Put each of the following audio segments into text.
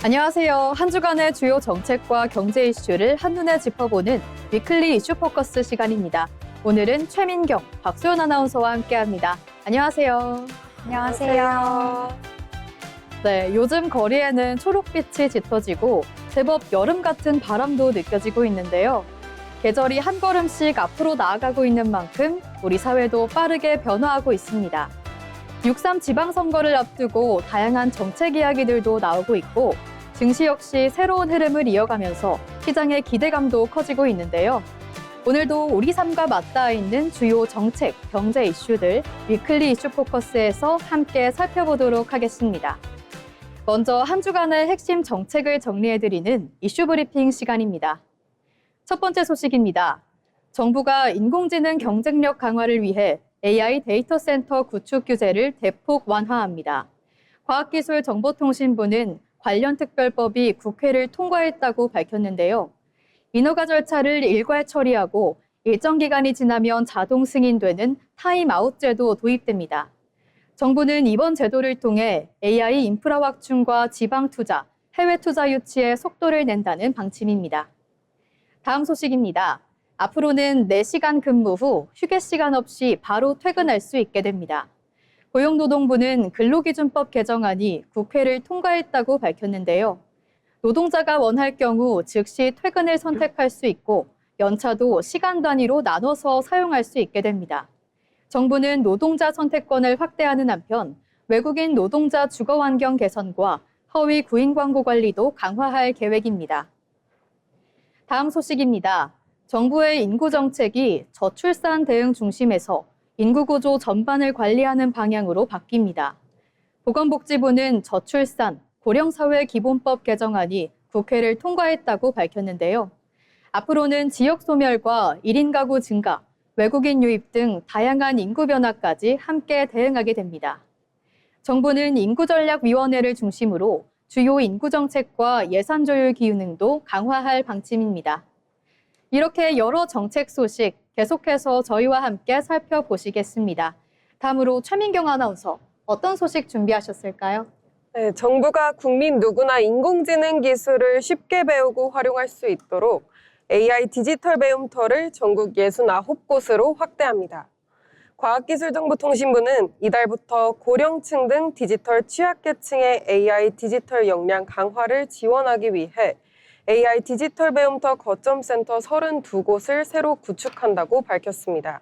안녕하세요. 한 주간의 주요 정책과 경제 이슈를 한눈에 짚어보는 위클리 이슈 포커스 시간입니다. 오늘은 최민경, 박소연 아나운서와 함께합니다. 안녕하세요. 안녕하세요. 네, 요즘 거리에는 초록빛이 짙어지고 제법 여름 같은 바람도 느껴지고 있는데요. 계절이 한 걸음씩 앞으로 나아가고 있는 만큼 우리 사회도 빠르게 변화하고 있습니다. 6.3 지방선거를 앞두고 다양한 정책 이야기들도 나오고 있고 증시 역시 새로운 흐름을 이어가면서 시장의 기대감도 커지고 있는데요. 오늘도 우리 삶과 맞닿아 있는 주요 정책, 경제 이슈들 위클리 이슈 포커스에서 함께 살펴보도록 하겠습니다. 먼저 한 주간의 핵심 정책을 정리해드리는 이슈 브리핑 시간입니다. 첫 번째 소식입니다. 정부가 인공지능 경쟁력 강화를 위해 AI 데이터 센터 구축 규제를 대폭 완화합니다. 과학기술정보통신부는 관련 특별법이 국회를 통과했다고 밝혔는데요. 인허가 절차를 일괄 처리하고 일정 기간이 지나면 자동 승인되는 타임아웃 제도 도입됩니다. 정부는 이번 제도를 통해 AI 인프라 확충과 지방 투자, 해외 투자 유치에 속도를 낸다는 방침입니다. 다음 소식입니다. 앞으로는 4시간 근무 후 휴게 시간 없이 바로 퇴근할 수 있게 됩니다. 고용노동부는 근로기준법 개정안이 국회를 통과했다고 밝혔는데요. 노동자가 원할 경우 즉시 퇴근을 선택할 수 있고 연차도 시간 단위로 나눠서 사용할 수 있게 됩니다. 정부는 노동자 선택권을 확대하는 한편 외국인 노동자 주거 환경 개선과 허위 구인 광고 관리도 강화할 계획입니다. 다음 소식입니다. 정부의 인구 정책이 저출산 대응 중심에서 인구 구조 전반을 관리하는 방향으로 바뀝니다. 보건복지부는 저출산, 고령사회 기본법 개정안이 국회를 통과했다고 밝혔는데요. 앞으로는 지역 소멸과 1인 가구 증가, 외국인 유입 등 다양한 인구 변화까지 함께 대응하게 됩니다. 정부는 인구전략위원회를 중심으로 주요 인구 정책과 예산 조율 기능도 강화할 방침입니다. 이렇게 여러 정책 소식 계속해서 저희와 함께 살펴보시겠습니다. 다음으로 최민경 아나운서, 어떤 소식 준비하셨을까요? 네, 정부가 국민 누구나 인공지능 기술을 쉽게 배우고 활용할 수 있도록 AI 디지털 배움터를 전국 69곳으로 확대합니다. 과학기술정보통신부는 이달부터 고령층 등 디지털 취약계층의 AI 디지털 역량 강화를 지원하기 위해 AI 디지털 배움터 거점센터 32곳을 새로 구축한다고 밝혔습니다.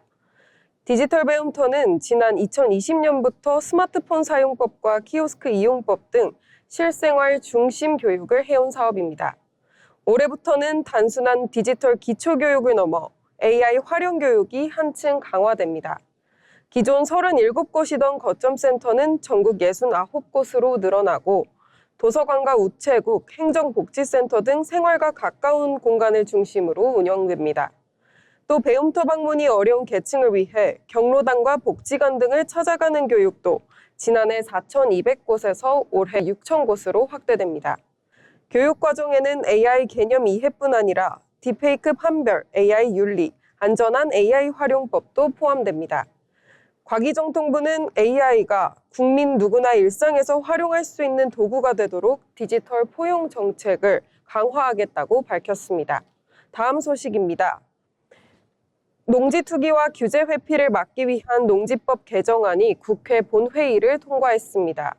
디지털 배움터는 지난 2020년부터 스마트폰 사용법과 키오스크 이용법 등 실생활 중심 교육을 해온 사업입니다. 올해부터는 단순한 디지털 기초교육을 넘어 AI 활용 교육이 한층 강화됩니다. 기존 37곳이던 거점센터는 전국 69곳으로 늘어나고 도서관과 우체국, 행정복지센터 등 생활과 가까운 공간을 중심으로 운영됩니다. 또 배움터 방문이 어려운 계층을 위해 경로당과 복지관 등을 찾아가는 교육도 지난해 4,200곳에서 올해 6,000곳으로 확대됩니다. 교육 과정에는 AI 개념 이해뿐 아니라 딥페이크 판별, AI 윤리, 안전한 AI 활용법도 포함됩니다. 과기정통부는 AI가 국민 누구나 일상에서 활용할 수 있는 도구가 되도록 디지털 포용 정책을 강화하겠다고 밝혔습니다. 다음 소식입니다. 농지 투기와 규제 회피를 막기 위한 농지법 개정안이 국회 본회의를 통과했습니다.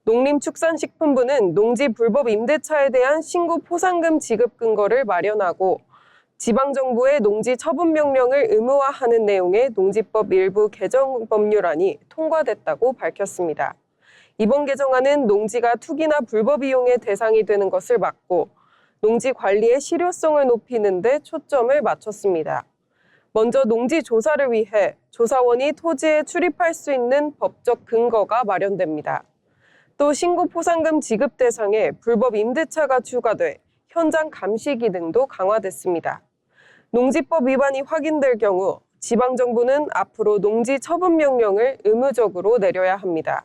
농림축산식품부는 농지 불법 임대차에 대한 신고 포상금 지급 근거를 마련하고 지방정부의 농지 처분 명령을 의무화하는 내용의 농지법 일부 개정 법률안이 통과됐다고 밝혔습니다. 이번 개정안은 농지가 투기나 불법 이용의 대상이 되는 것을 막고 농지 관리의 실효성을 높이는 데 초점을 맞췄습니다. 먼저 농지 조사를 위해 조사원이 토지에 출입할 수 있는 법적 근거가 마련됩니다. 또 신고 포상금 지급 대상에 불법 임대차가 추가돼 현장 감시 기능도 강화됐습니다. 농지법 위반이 확인될 경우 지방정부는 앞으로 농지 처분 명령을 의무적으로 내려야 합니다.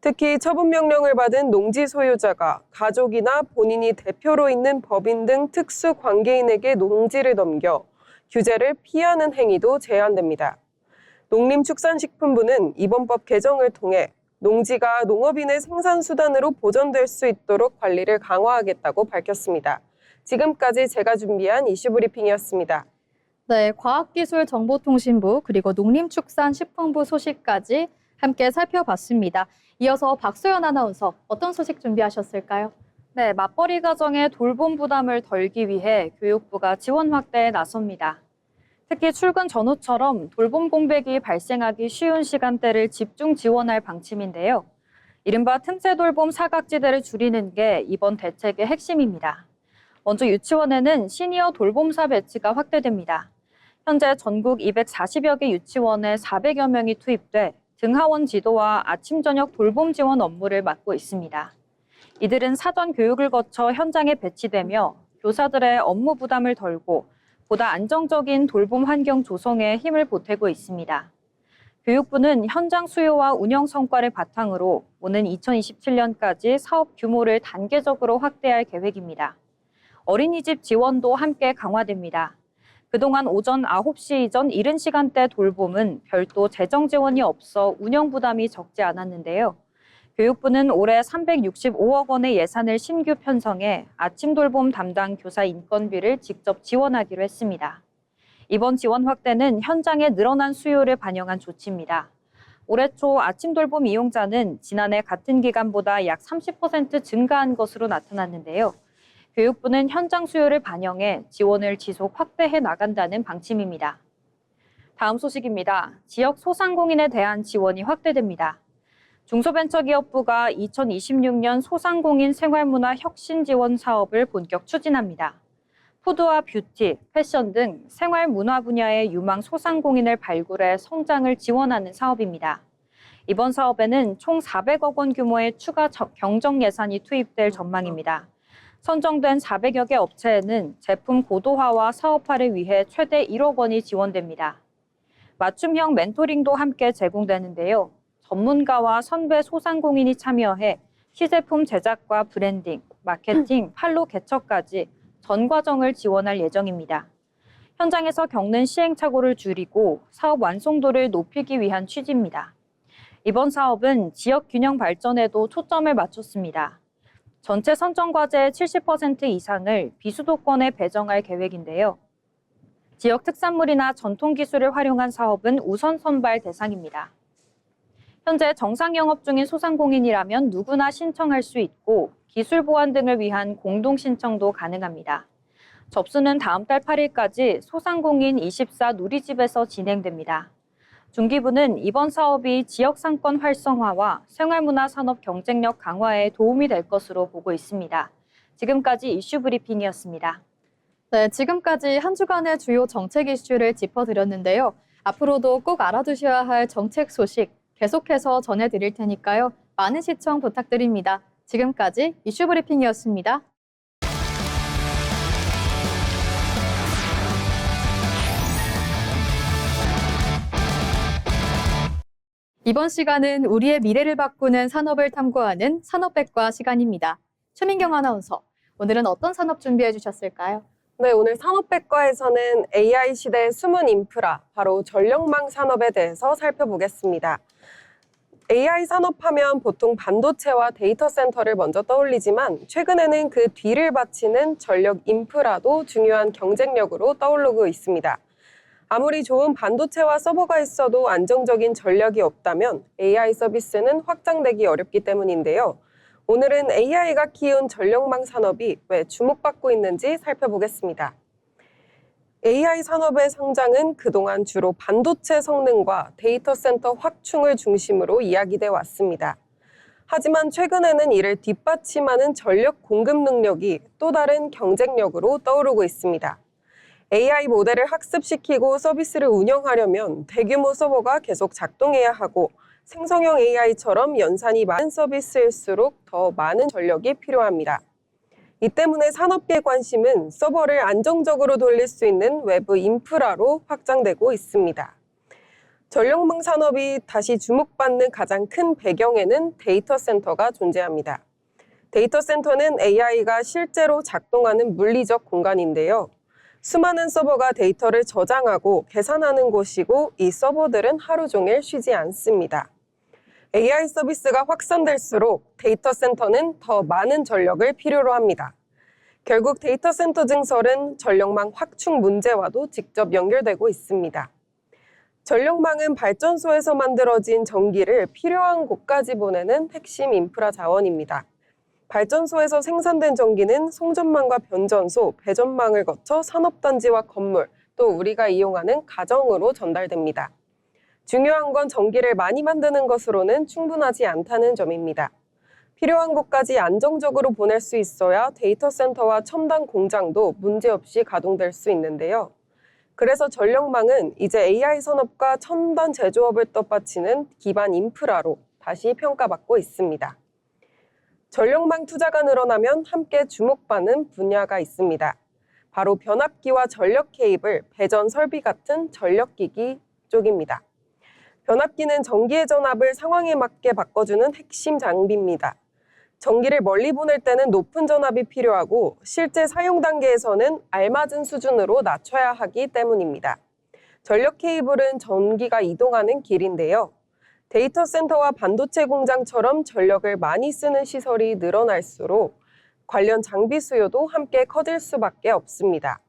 특히 처분 명령을 받은 농지 소유자가 가족이나 본인이 대표로 있는 법인 등 특수 관계인에게 농지를 넘겨 규제를 피하는 행위도 제한됩니다. 농림축산식품부는 이번 법 개정을 통해 농지가 농업인의 생산수단으로 보존될 수 있도록 관리를 강화하겠다고 밝혔습니다. 지금까지 제가 준비한 이슈 브리핑이었습니다. 네, 과학기술정보통신부 그리고 농림축산식품부 소식까지 함께 살펴봤습니다. 이어서 박소연 아나운서 어떤 소식 준비하셨을까요? 네, 맞벌이 가정의 돌봄 부담을 덜기 위해 교육부가 지원 확대에 나섭니다. 특히 출근 전후처럼 돌봄 공백이 발생하기 쉬운 시간대를 집중 지원할 방침인데요. 이른바 틈새 돌봄 사각지대를 줄이는 게 이번 대책의 핵심입니다. 먼저 유치원에는 시니어 돌봄사 배치가 확대됩니다. 현재 전국 240여 개 유치원에 400여 명이 투입돼 등하원 지도와 아침 저녁 돌봄 지원 업무를 맡고 있습니다. 이들은 사전 교육을 거쳐 현장에 배치되며 교사들의 업무 부담을 덜고 보다 안정적인 돌봄 환경 조성에 힘을 보태고 있습니다. 교육부는 현장 수요와 운영 성과를 바탕으로 오는 2027년까지 사업 규모를 단계적으로 확대할 계획입니다. 어린이집 지원도 함께 강화됩니다. 그동안 오전 9시 이전 이른 시간대 돌봄은 별도 재정 지원이 없어 운영 부담이 적지 않았는데요. 교육부는 올해 365억 원의 예산을 신규 편성해 아침 돌봄 담당 교사 인건비를 직접 지원하기로 했습니다. 이번 지원 확대는 현장에 늘어난 수요를 반영한 조치입니다. 올해 초 아침 돌봄 이용자는 지난해 같은 기간보다 약 30% 증가한 것으로 나타났는데요. 교육부는 현장 수요를 반영해 지원을 지속 확대해 나간다는 방침입니다. 다음 소식입니다. 지역 소상공인에 대한 지원이 확대됩니다. 중소벤처기업부가 2026년 소상공인 생활문화 혁신 지원 사업을 본격 추진합니다. 푸드와 뷰티, 패션 등 생활문화 분야의 유망 소상공인을 발굴해 성장을 지원하는 사업입니다. 이번 사업에는 총 400억 원 규모의 추가 경정 예산이 투입될 전망입니다. 선정된 400여 개 업체에는 제품 고도화와 사업화를 위해 최대 1억 원이 지원됩니다. 맞춤형 멘토링도 함께 제공되는데요. 전문가와 선배 소상공인이 참여해 시제품 제작과 브랜딩, 마케팅, 판로 개척까지 전 과정을 지원할 예정입니다. 현장에서 겪는 시행착오를 줄이고 사업 완성도를 높이기 위한 취지입니다. 이번 사업은 지역 균형 발전에도 초점을 맞췄습니다. 전체 선정 과제의 70% 이상을 비수도권에 배정할 계획인데요. 지역 특산물이나 전통 기술을 활용한 사업은 우선 선발 대상입니다. 현재 정상 영업 중인 소상공인이라면 누구나 신청할 수 있고 기술 보완 등을 위한 공동 신청도 가능합니다. 접수는 다음 달 8일까지 소상공인 24 누리집에서 진행됩니다. 중기부는 이번 사업이 지역 상권 활성화와 생활문화 산업 경쟁력 강화에 도움이 될 것으로 보고 있습니다. 지금까지 이슈 브리핑이었습니다. 네, 지금까지 한 주간의 주요 정책 이슈를 짚어드렸는데요. 앞으로도 꼭 알아두셔야 할 정책 소식 계속해서 전해드릴 테니까요. 많은 시청 부탁드립니다. 지금까지 이슈 브리핑이었습니다. 이번 시간은 우리의 미래를 바꾸는 산업을 탐구하는 산업백과 시간입니다. 최민경 아나운서, 오늘은 어떤 산업 준비해 주셨을까요? 네, 오늘 산업백과에서는 AI 시대의 숨은 인프라, 바로 전력망 산업에 대해서 살펴보겠습니다. AI 산업하면 보통 반도체와 데이터 센터를 먼저 떠올리지만 최근에는 그 뒤를 바치는 전력 인프라도 중요한 경쟁력으로 떠오르고 있습니다. 아무리 좋은 반도체와 서버가 있어도 안정적인 전력이 없다면 AI 서비스는 확장되기 어렵기 때문인데요. 오늘은 AI가 키운 전력망 산업이 왜 주목받고 있는지 살펴보겠습니다. AI 산업의 성장은 그동안 주로 반도체 성능과 데이터 센터 확충을 중심으로 이야기돼 왔습니다. 하지만 최근에는 이를 뒷받침하는 전력 공급 능력이 또 다른 경쟁력으로 떠오르고 있습니다. AI 모델을 학습시키고 서비스를 운영하려면 대규모 서버가 계속 작동해야 하고 생성형 AI처럼 연산이 많은 서비스일수록 더 많은 전력이 필요합니다. 이 때문에 산업계의 관심은 서버를 안정적으로 돌릴 수 있는 외부 인프라로 확장되고 있습니다. 전력망 산업이 다시 주목받는 가장 큰 배경에는 데이터 센터가 존재합니다. 데이터 센터는 AI가 실제로 작동하는 물리적 공간인데요. 수많은 서버가 데이터를 저장하고 계산하는 곳이고 이 서버들은 하루 종일 쉬지 않습니다. AI 서비스가 확산될수록 데이터 센터는 더 많은 전력을 필요로 합니다. 결국 데이터 센터 증설은 전력망 확충 문제와도 직접 연결되고 있습니다. 전력망은 발전소에서 만들어진 전기를 필요한 곳까지 보내는 핵심 인프라 자원입니다. 발전소에서 생산된 전기는 송전망과 변전소, 배전망을 거쳐 산업단지와 건물, 또 우리가 이용하는 가정으로 전달됩니다. 중요한 건 전기를 많이 만드는 것으로는 충분하지 않다는 점입니다. 필요한 곳까지 안정적으로 보낼 수 있어야 데이터 센터와 첨단 공장도 문제없이 가동될 수 있는데요. 그래서 전력망은 이제 AI 산업과 첨단 제조업을 떡받치는 기반 인프라로 다시 평가받고 있습니다. 전력망 투자가 늘어나면 함께 주목받는 분야가 있습니다. 바로 변압기와 전력 케이블, 배전 설비 같은 전력기기 쪽입니다. 변압기는 전기의 전압을 상황에 맞게 바꿔주는 핵심 장비입니다. 전기를 멀리 보낼 때는 높은 전압이 필요하고 실제 사용 단계에서는 알맞은 수준으로 낮춰야 하기 때문입니다. 전력 케이블은 전기가 이동하는 길인데요. 데이터 센터와 반도체 공장처럼 전력을 많이 쓰는 시설이 늘어날수록 관련 장비 수요도 함께 커질 수밖에 없습니다.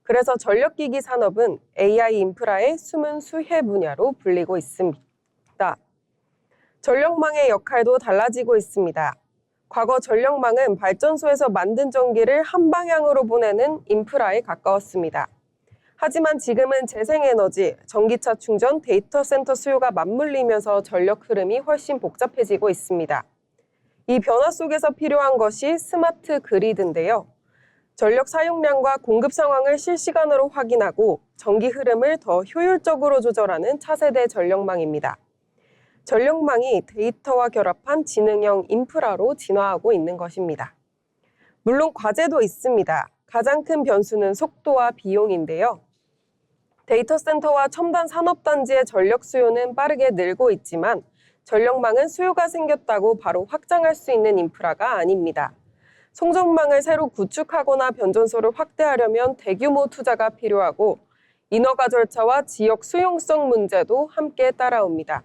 그래서 전력기기 산업은 AI 인프라의 숨은 수혜 분야로 불리고 있습니다. 전력망의 역할도 달라지고 있습니다. 과거 전력망은 발전소에서 만든 전기를 한 방향으로 보내는 인프라에 가까웠습니다. 하지만 지금은 재생에너지, 전기차 충전, 데이터 센터 수요가 맞물리면서 전력 흐름이 훨씬 복잡해지고 있습니다. 이 변화 속에서 필요한 것이 스마트 그리드인데요. 전력 사용량과 공급 상황을 실시간으로 확인하고 전기 흐름을 더 효율적으로 조절하는 차세대 전력망입니다. 전력망이 데이터와 결합한 지능형 인프라로 진화하고 있는 것입니다. 물론 과제도 있습니다. 가장 큰 변수는 속도와 비용인데요. 데이터 센터와 첨단 산업단지의 전력 수요는 빠르게 늘고 있지만 전력망은 수요가 생겼다고 바로 확장할 수 있는 인프라가 아닙니다. 송전망을 새로 구축하거나 변전소를 확대하려면 대규모 투자가 필요하고 인허가 절차와 지역 수용성 문제도 함께 따라옵니다.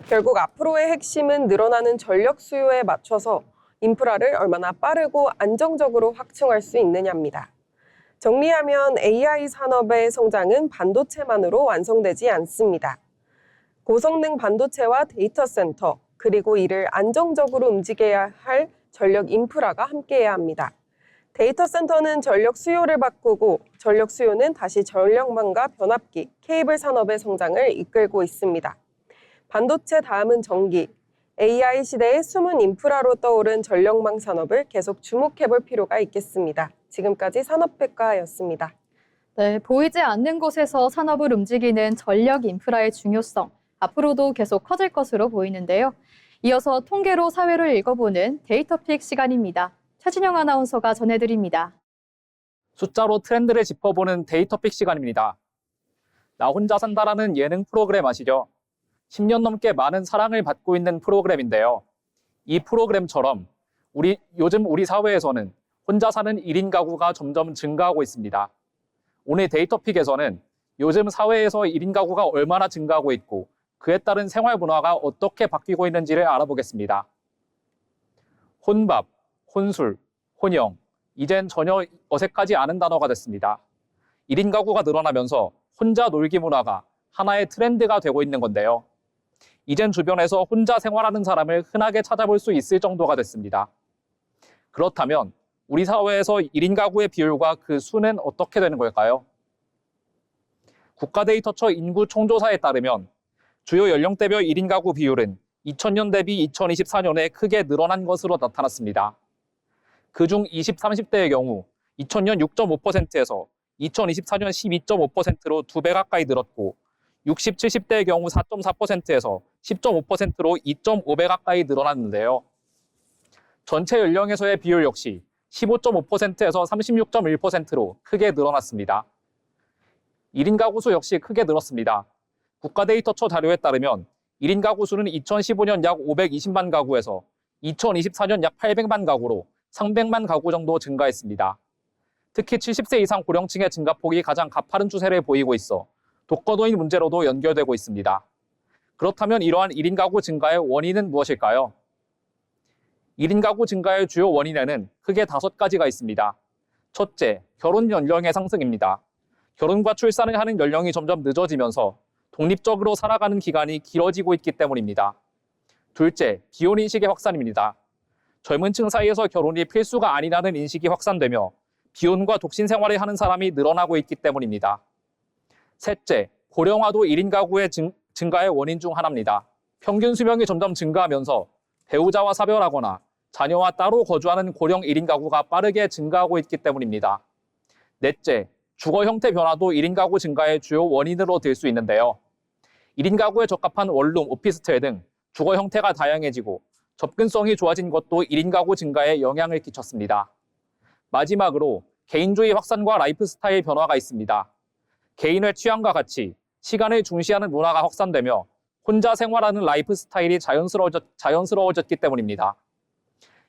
결국 앞으로의 핵심은 늘어나는 전력 수요에 맞춰서 인프라를 얼마나 빠르고 안정적으로 확충할 수 있느냐입니다. 정리하면 AI 산업의 성장은 반도체만으로 완성되지 않습니다. 고성능 반도체와 데이터 센터, 그리고 이를 안정적으로 움직여야 할 전력 인프라가 함께해야 합니다. 데이터 센터는 전력 수요를 바꾸고 전력 수요는 다시 전력망과 변압기, 케이블 산업의 성장을 이끌고 있습니다. 반도체 다음은 전기, AI 시대의 숨은 인프라로 떠오른 전력망 산업을 계속 주목해볼 필요가 있겠습니다. 지금까지 산업백과였습니다. 네, 보이지 않는 곳에서 산업을 움직이는 전력 인프라의 중요성, 앞으로도 계속 커질 것으로 보이는데요. 이어서 통계로 사회를 읽어보는 데이터픽 시간입니다. 최진영 아나운서가 전해드립니다. 숫자로 트렌드를 짚어보는 데이터픽 시간입니다. 나 혼자 산다라는 예능 프로그램 아시죠? 10년 넘게 많은 사랑을 받고 있는 프로그램인데요. 이 프로그램처럼 요즘 우리 사회에서는 혼자 사는 1인 가구가 점점 증가하고 있습니다. 오늘 데이터픽에서는 요즘 사회에서 1인 가구가 얼마나 증가하고 있고 그에 따른 생활 문화가 어떻게 바뀌고 있는지를 알아보겠습니다. 혼밥, 혼술, 혼영, 이젠 전혀 어색하지 않은 단어가 됐습니다. 1인 가구가 늘어나면서 혼자 놀기 문화가 하나의 트렌드가 되고 있는 건데요. 이젠 주변에서 혼자 생활하는 사람을 흔하게 찾아볼 수 있을 정도가 됐습니다. 그렇다면 우리 사회에서 1인 가구의 비율과 그 수는 어떻게 되는 걸까요? 국가데이터처 인구 총조사에 따르면 주요 연령대별 1인 가구 비율은 2000년 대비 2024년에 크게 늘어난 것으로 나타났습니다. 그중 20, 30대의 경우 2000년 6.5%에서 2024년 12.5%로 2배 가까이 늘었고 60, 70대의 경우 4.4%에서 10.5%로 2.5배 가까이 늘어났는데요. 전체 연령에서의 비율 역시 15.5%에서 36.1%로 크게 늘어났습니다. 1인 가구 수 역시 크게 늘었습니다. 국가데이터처 자료에 따르면 1인 가구 수는 2015년 약 520만 가구에서 2024년 약 800만 가구로 300만 가구 정도 증가했습니다. 특히 70세 이상 고령층의 증가폭이 가장 가파른 추세를 보이고 있어 독거노인 문제로도 연결되고 있습니다. 그렇다면 이러한 1인 가구 증가의 원인은 무엇일까요? 1인 가구 증가의 주요 원인에는 크게 5가지가 있습니다. 첫째, 결혼 연령의 상승입니다. 결혼과 출산을 하는 연령이 점점 늦어지면서 독립적으로 살아가는 기간이 길어지고 있기 때문입니다. 둘째, 비혼 인식의 확산입니다. 젊은 층 사이에서 결혼이 필수가 아니라는 인식이 확산되며 비혼과 독신 생활을 하는 사람이 늘어나고 있기 때문입니다. 셋째, 고령화도 1인 가구의 증가의 원인 중 하나입니다. 평균 수명이 점점 증가하면서 배우자와 사별하거나 자녀와 따로 거주하는 고령 1인 가구가 빠르게 증가하고 있기 때문입니다. 넷째, 주거 형태 변화도 1인 가구 증가의 주요 원인으로 들 수 있는데요. 1인 가구에 적합한 원룸, 오피스텔 등 주거 형태가 다양해지고 접근성이 좋아진 것도 1인 가구 증가에 영향을 끼쳤습니다. 마지막으로 개인주의 확산과 라이프 스타일 변화가 있습니다. 개인의 취향과 가치, 시간을 중시하는 문화가 확산되며 혼자 생활하는 라이프 스타일이 자연스러워졌기 때문입니다.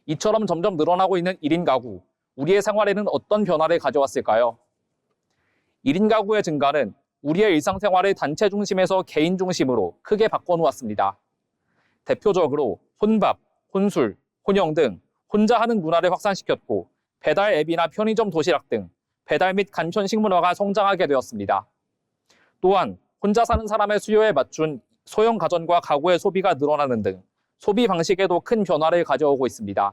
이처럼 점점 늘어나고 있는 1인 가구, 우리의 생활에는 어떤 변화를 가져왔을까요? 1인 가구의 증가는 우리의 일상생활을 단체 중심에서 개인 중심으로 크게 바꿔놓았습니다. 대표적으로 혼밥, 혼술, 혼영 등 혼자 하는 문화를 확산시켰고 배달 앱이나 편의점 도시락 등 배달 및 간편식 문화가 성장하게 되었습니다. 또한 혼자 사는 사람의 수요에 맞춘 소형 가전과 가구의 소비가 늘어나는 등 소비 방식에도 큰 변화를 가져오고 있습니다.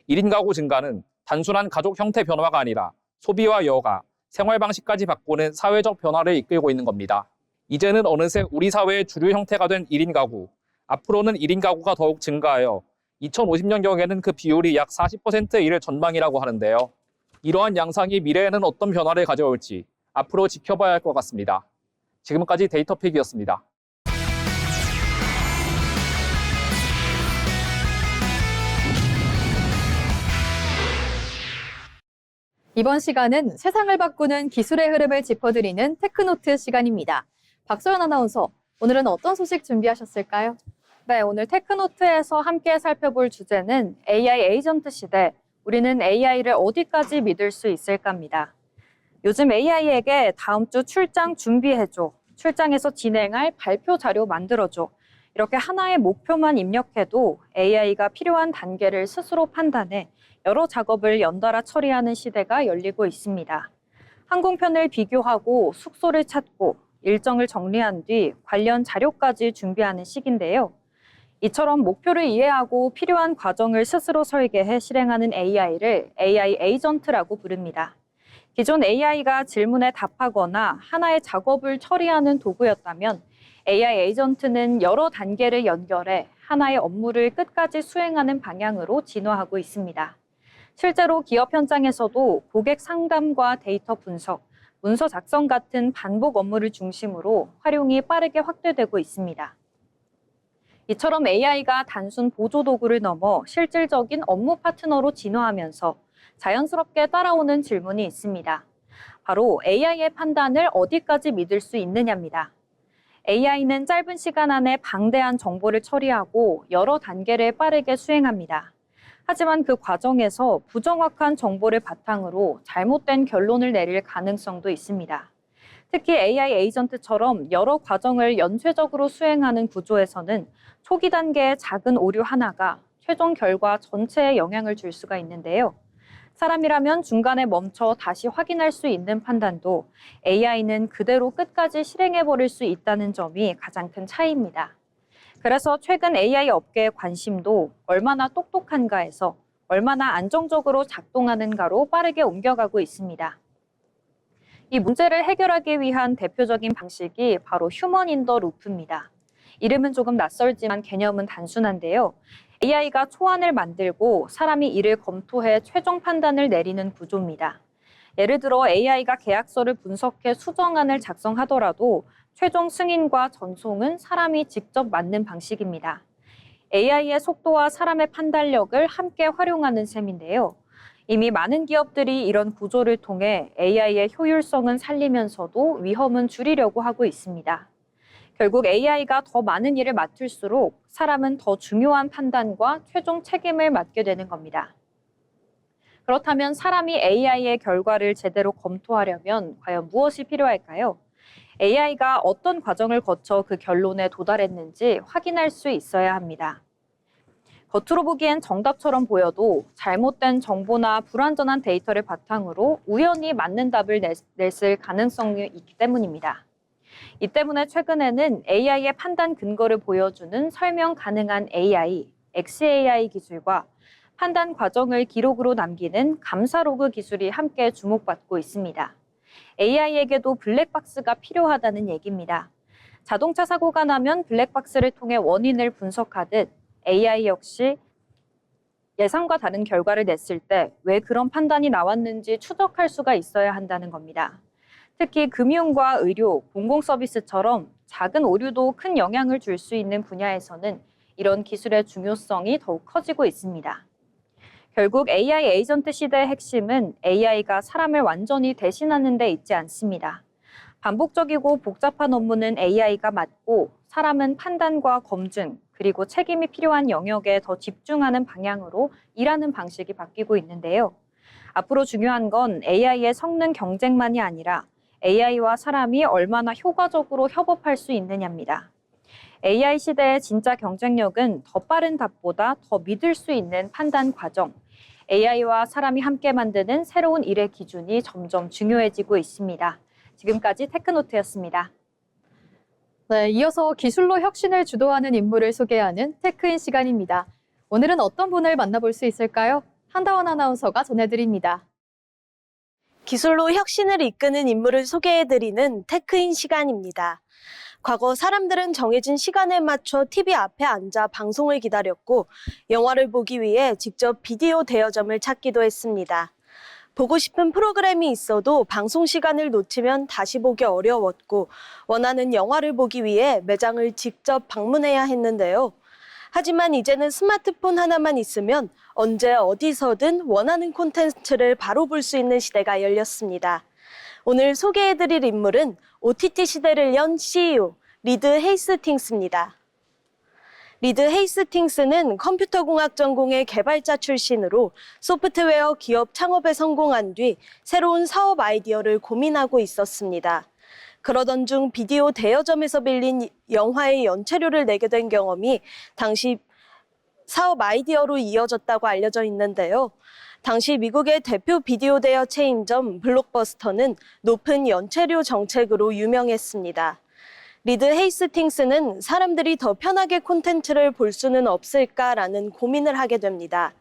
1인 가구 증가는 단순한 가족 형태 변화가 아니라 소비와 여가, 생활 방식까지 바꾸는 사회적 변화를 이끌고 있는 겁니다. 이제는 어느새 우리 사회의 주류 형태가 된 1인 가구, 앞으로는 1인 가구가 더욱 증가하여 2050년경에는 그 비율이 약 40%에 이를 전망이라고 하는데요. 이러한 양상이 미래에는 어떤 변화를 가져올지 앞으로 지켜봐야 할 것 같습니다. 지금까지 데이터픽이었습니다. 이번 시간은 세상을 바꾸는 기술의 흐름을 짚어드리는 테크노트 시간입니다. 박소연 아나운서, 오늘은 어떤 소식 준비하셨을까요? 네, 오늘 테크노트에서 함께 살펴볼 주제는 AI 에이전트 시대, 우리는 AI를 어디까지 믿을 수 있을까입니다. 요즘 AI에게 다음 주 출장 준비해줘, 출장에서 진행할 발표 자료 만들어줘, 이렇게 하나의 목표만 입력해도 AI가 필요한 단계를 스스로 판단해 여러 작업을 연달아 처리하는 시대가 열리고 있습니다. 항공편을 비교하고 숙소를 찾고 일정을 정리한 뒤 관련 자료까지 준비하는 시기인데요. 이처럼 목표를 이해하고 필요한 과정을 스스로 설계해 실행하는 AI를 AI 에이전트라고 부릅니다. 기존 AI가 질문에 답하거나 하나의 작업을 처리하는 도구였다면 AI 에이전트는 여러 단계를 연결해 하나의 업무를 끝까지 수행하는 방향으로 진화하고 있습니다. 실제로 기업 현장에서도 고객 상담과 데이터 분석, 문서 작성 같은 반복 업무를 중심으로 활용이 빠르게 확대되고 있습니다. 이처럼 AI가 단순 보조 도구를 넘어 실질적인 업무 파트너로 진화하면서 자연스럽게 따라오는 질문이 있습니다. 바로 AI의 판단을 어디까지 믿을 수 있느냐입니다. AI는 짧은 시간 안에 방대한 정보를 처리하고 여러 단계를 빠르게 수행합니다. 하지만 그 과정에서 부정확한 정보를 바탕으로 잘못된 결론을 내릴 가능성도 있습니다. 특히 AI 에이전트처럼 여러 과정을 연쇄적으로 수행하는 구조에서는 초기 단계의 작은 오류 하나가 최종 결과 전체에 영향을 줄 수가 있는데요. 사람이라면 중간에 멈춰 다시 확인할 수 있는 판단도 AI는 그대로 끝까지 실행해버릴 수 있다는 점이 가장 큰 차이입니다. 그래서 최근 AI 업계의 관심도 얼마나 똑똑한가에서 얼마나 안정적으로 작동하는가로 빠르게 옮겨가고 있습니다. 이 문제를 해결하기 위한 대표적인 방식이 바로 휴먼 인 더 루프입니다. 이름은 조금 낯설지만 개념은 단순한데요. AI가 초안을 만들고 사람이 이를 검토해 최종 판단을 내리는 구조입니다. 예를 들어 AI가 계약서를 분석해 수정안을 작성하더라도 최종 승인과 전송은 사람이 직접 맡는 방식입니다. AI의 속도와 사람의 판단력을 함께 활용하는 셈인데요. 이미 많은 기업들이 이런 구조를 통해 AI의 효율성은 살리면서도 위험은 줄이려고 하고 있습니다. 결국 AI가 더 많은 일을 맡을수록 사람은 더 중요한 판단과 최종 책임을 맡게 되는 겁니다. 그렇다면 사람이 AI의 결과를 제대로 검토하려면 과연 무엇이 필요할까요? AI가 어떤 과정을 거쳐 그 결론에 도달했는지 확인할 수 있어야 합니다. 겉으로 보기엔 정답처럼 보여도 잘못된 정보나 불완전한 데이터를 바탕으로 우연히 맞는 답을 냈을 가능성이 있기 때문입니다. 이 때문에 최근에는 AI의 판단 근거를 보여주는 설명 가능한 AI, XAI 기술과 판단 과정을 기록으로 남기는 감사 로그 기술이 함께 주목받고 있습니다. AI에게도 블랙박스가 필요하다는 얘기입니다. 자동차 사고가 나면 블랙박스를 통해 원인을 분석하듯 AI 역시 예상과 다른 결과를 냈을 때 왜 그런 판단이 나왔는지 추적할 수가 있어야 한다는 겁니다. 특히 금융과 의료, 공공서비스처럼 작은 오류도 큰 영향을 줄 수 있는 분야에서는 이런 기술의 중요성이 더욱 커지고 있습니다. 결국 AI 에이전트 시대의 핵심은 AI가 사람을 완전히 대신하는 데 있지 않습니다. 반복적이고 복잡한 업무는 AI가 맡고 사람은 판단과 검증, 그리고 책임이 필요한 영역에 더 집중하는 방향으로 일하는 방식이 바뀌고 있는데요. 앞으로 중요한 건 AI의 성능 경쟁만이 아니라 AI와 사람이 얼마나 효과적으로 협업할 수 있느냐입니다. AI 시대의 진짜 경쟁력은 더 빠른 답보다 더 믿을 수 있는 판단 과정, AI와 사람이 함께 만드는 새로운 일의 기준이 점점 중요해지고 있습니다. 지금까지 테크노트였습니다. 네, 이어서 기술로 혁신을 주도하는 인물을 소개하는 테크인 시간입니다. 오늘은 어떤 분을 만나볼 수 있을까요? 한다원 아나운서가 전해드립니다. 기술로 혁신을 이끄는 인물을 소개해드리는 테크인 시간입니다. 과거 사람들은 정해진 시간에 맞춰 TV 앞에 앉아 방송을 기다렸고 영화를 보기 위해 직접 비디오 대여점을 찾기도 했습니다. 보고 싶은 프로그램이 있어도 방송 시간을 놓치면 다시 보기 어려웠고 원하는 영화를 보기 위해 매장을 직접 방문해야 했는데요. 하지만 이제는 스마트폰 하나만 있으면 언제 어디서든 원하는 콘텐츠를 바로 볼 수 있는 시대가 열렸습니다. 오늘 소개해드릴 인물은 OTT 시대를 연 CEO, 리드 헤이스팅스입니다. 리드 헤이스팅스는 컴퓨터공학 전공의 개발자 출신으로 소프트웨어 기업 창업에 성공한 뒤 새로운 사업 아이디어를 고민하고 있었습니다. 그러던 중 비디오 대여점에서 빌린 영화의 연체료를 내게 된 경험이 당시 사업 아이디어로 이어졌다고 알려져 있는데요. 당시 미국의 대표 비디오 대여 체인점 블록버스터는 높은 연체료 정책으로 유명했습니다. 리드 헤이스팅스는 사람들이 더 편하게 콘텐츠를 볼 수는 없을까라는 고민을 하게 됩니다.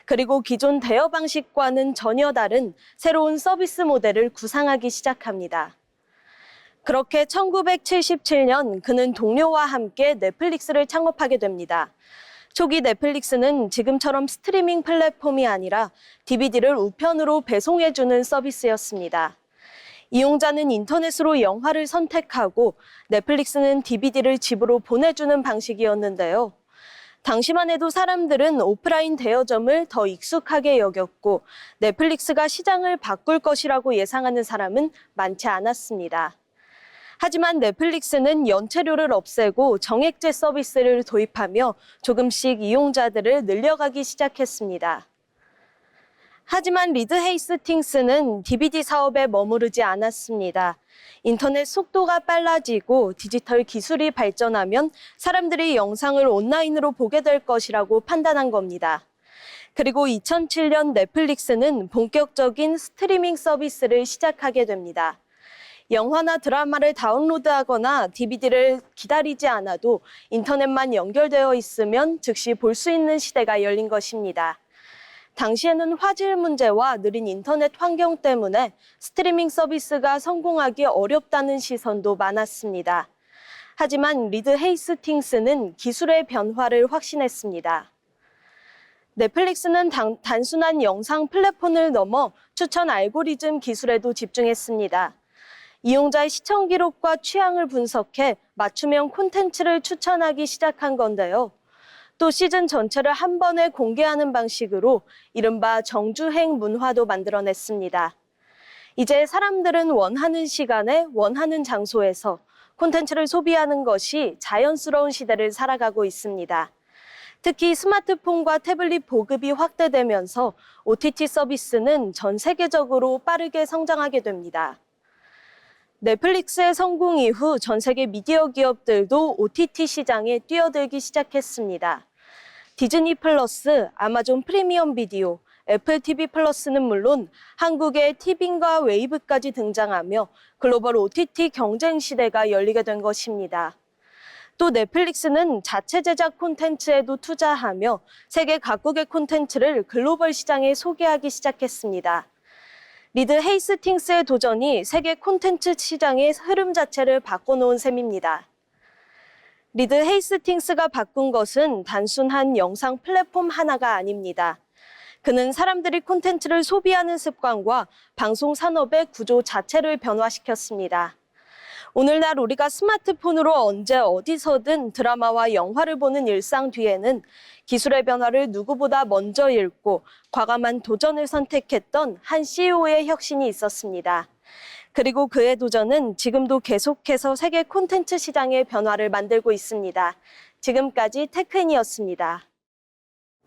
그리고 기존 대여 방식과는 전혀 다른 새로운 서비스 모델을 구상하기 시작합니다. 그렇게 1977년 그는 동료와 함께 넷플릭스를 창업하게 됩니다. 초기 넷플릭스는 지금처럼 스트리밍 플랫폼이 아니라 DVD를 우편으로 배송해주는 서비스였습니다. 이용자는 인터넷으로 영화를 선택하고 넷플릭스는 DVD를 집으로 보내주는 방식이었는데요. 당시만 해도 사람들은 오프라인 대여점을 더 익숙하게 여겼고 넷플릭스가 시장을 바꿀 것이라고 예상하는 사람은 많지 않았습니다. 하지만 넷플릭스는 연체료를 없애고 정액제 서비스를 도입하며 조금씩 이용자들을 늘려가기 시작했습니다. 하지만 리드 헤이스팅스는 DVD 사업에 머무르지 않았습니다. 인터넷 속도가 빨라지고 디지털 기술이 발전하면 사람들이 영상을 온라인으로 보게 될 것이라고 판단한 겁니다. 그리고 2007년 넷플릭스는 본격적인 스트리밍 서비스를 시작하게 됩니다. 영화나 드라마를 다운로드하거나 DVD를 기다리지 않아도 인터넷만 연결되어 있으면 즉시 볼 수 있는 시대가 열린 것입니다. 당시에는 화질 문제와 느린 인터넷 환경 때문에 스트리밍 서비스가 성공하기 어렵다는 시선도 많았습니다. 하지만 리드 헤이스팅스는 기술의 변화를 확신했습니다. 넷플릭스는 단순한 영상 플랫폼을 넘어 추천 알고리즘 기술에도 집중했습니다. 이용자의 시청 기록과 취향을 분석해 맞춤형 콘텐츠를 추천하기 시작한 건데요. 또 시즌 전체를 한 번에 공개하는 방식으로 이른바 정주행 문화도 만들어냈습니다. 이제 사람들은 원하는 시간에 원하는 장소에서 콘텐츠를 소비하는 것이 자연스러운 시대를 살아가고 있습니다. 특히 스마트폰과 태블릿 보급이 확대되면서 OTT 서비스는 전 세계적으로 빠르게 성장하게 됩니다. 넷플릭스의 성공 이후 전 세계 미디어 기업들도 OTT 시장에 뛰어들기 시작했습니다. 디즈니 플러스, 아마존 프리미엄 비디오, 애플 TV 플러스는 물론 한국의 티빙과 웨이브까지 등장하며 글로벌 OTT 경쟁 시대가 열리게 된 것입니다. 또 넷플릭스는 자체 제작 콘텐츠에도 투자하며 세계 각국의 콘텐츠를 글로벌 시장에 소개하기 시작했습니다. 리드 헤이스팅스의 도전이 세계 콘텐츠 시장의 흐름 자체를 바꿔놓은 셈입니다. 리드 헤이스팅스가 바꾼 것은 단순한 영상 플랫폼 하나가 아닙니다. 그는 사람들이 콘텐츠를 소비하는 습관과 방송 산업의 구조 자체를 변화시켰습니다. 오늘날 우리가 스마트폰으로 언제 어디서든 드라마와 영화를 보는 일상 뒤에는 기술의 변화를 누구보다 먼저 읽고 과감한 도전을 선택했던 한 CEO의 혁신이 있었습니다. 그리고 그의 도전은 지금도 계속해서 세계 콘텐츠 시장의 변화를 만들고 있습니다. 지금까지 테크인이었습니다.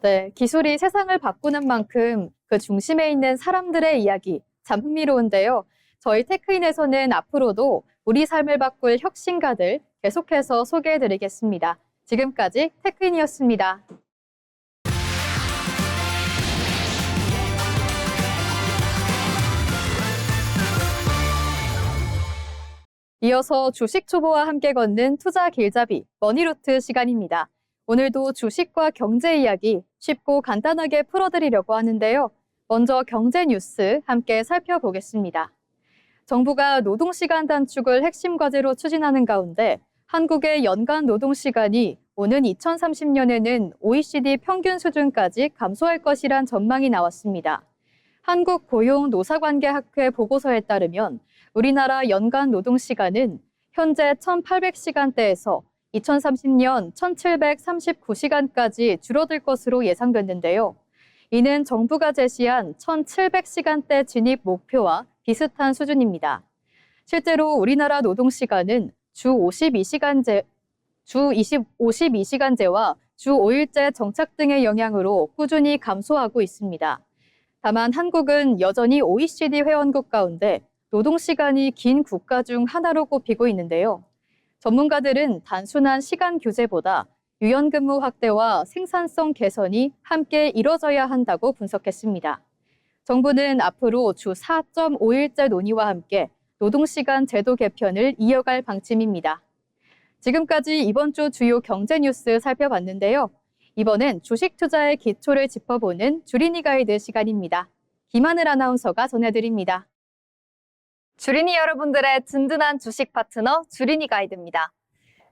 네, 기술이 세상을 바꾸는 만큼 그 중심에 있는 사람들의 이야기 참 흥미로운데요. 저희 테크인에서는 앞으로도 우리 삶을 바꿀 혁신가들 계속해서 소개해드리겠습니다. 지금까지 테크인이었습니다. 이어서 주식 초보와 함께 걷는 투자 길잡이 머니루트 시간입니다. 오늘도 주식과 경제 이야기 쉽고 간단하게 풀어드리려고 하는데요. 먼저 경제 뉴스 함께 살펴보겠습니다. 정부가 노동시간 단축을 핵심 과제로 추진하는 가운데 한국의 연간 노동시간이 오는 2030년에는 OECD 평균 수준까지 감소할 것이란 전망이 나왔습니다. 한국고용노사관계학회 보고서에 따르면 우리나라 연간 노동시간은 현재 1,800시간대에서 2030년 1,739시간까지 줄어들 것으로 예상됐는데요. 이는 정부가 제시한 1,700시간대 진입 목표와 비슷한 수준입니다. 실제로 우리나라 노동시간은 주 52시간제와 주 5일제 정착 등의 영향으로 꾸준히 감소하고 있습니다. 다만 한국은 여전히 OECD 회원국 가운데 노동시간이 긴 국가 중 하나로 꼽히고 있는데요. 전문가들은 단순한 시간 규제보다 유연근무 확대와 생산성 개선이 함께 이뤄져야 한다고 분석했습니다. 정부는 앞으로 주 4.5일제 논의와 함께 노동시간 제도 개편을 이어갈 방침입니다. 지금까지 이번 주 주요 경제 뉴스 살펴봤는데요. 이번엔 주식 투자의 기초를 짚어보는 주린이 가이드 시간입니다. 김하늘 아나운서가 전해드립니다. 주린이 여러분들의 든든한 주식 파트너 주린이 가이드입니다.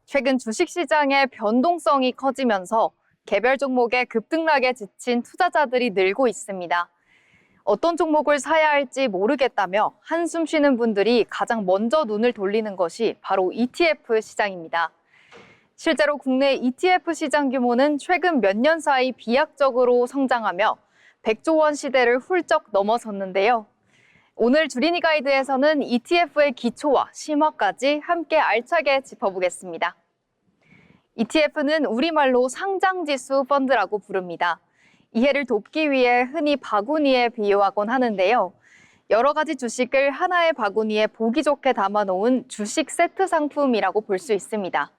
최근 주식시장의 변동성이 커지면서 개별 종목에 급등락에 지친 투자자들이 늘고 있습니다. 어떤 종목을 사야 할지 모르겠다며 한숨 쉬는 분들이 가장 먼저 눈을 돌리는 것이 바로 ETF 시장입니다. 실제로 국내 ETF 시장 규모는 최근 몇 년 사이 비약적으로 성장하며 100조 원 시대를 훌쩍 넘어섰는데요. 오늘 주린이 가이드에서는 ETF의 기초와 심화까지 함께 알차게 짚어보겠습니다. ETF는 우리말로 상장지수 펀드라고 부릅니다. 이해를 돕기 위해 흔히 바구니에 비유하곤 하는데요. 여러 가지 주식을 하나의 바구니에 보기 좋게 담아놓은 주식 세트 상품이라고 볼 수 있습니다.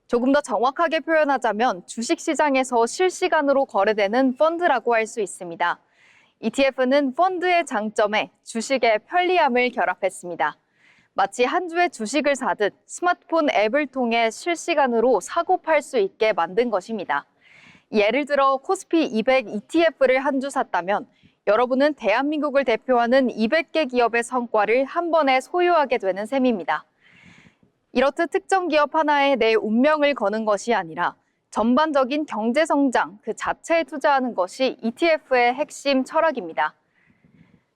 조금 더 정확하게 표현하자면 주식시장에서 실시간으로 거래되는 펀드라고 할 수 있습니다. ETF는 펀드의 장점에 주식의 편리함을 결합했습니다. 마치 한 주의 주식을 사듯 스마트폰 앱을 통해 실시간으로 사고 팔 수 있게 만든 것입니다. 예를 들어 코스피 200 ETF를 한 주 샀다면 여러분은 대한민국을 대표하는 200개 기업의 성과를 한 번에 소유하게 되는 셈입니다. 이렇듯 특정 기업 하나에 내 운명을 거는 것이 아니라 전반적인 경제 성장 그 자체에 투자하는 것이 ETF의 핵심 철학입니다.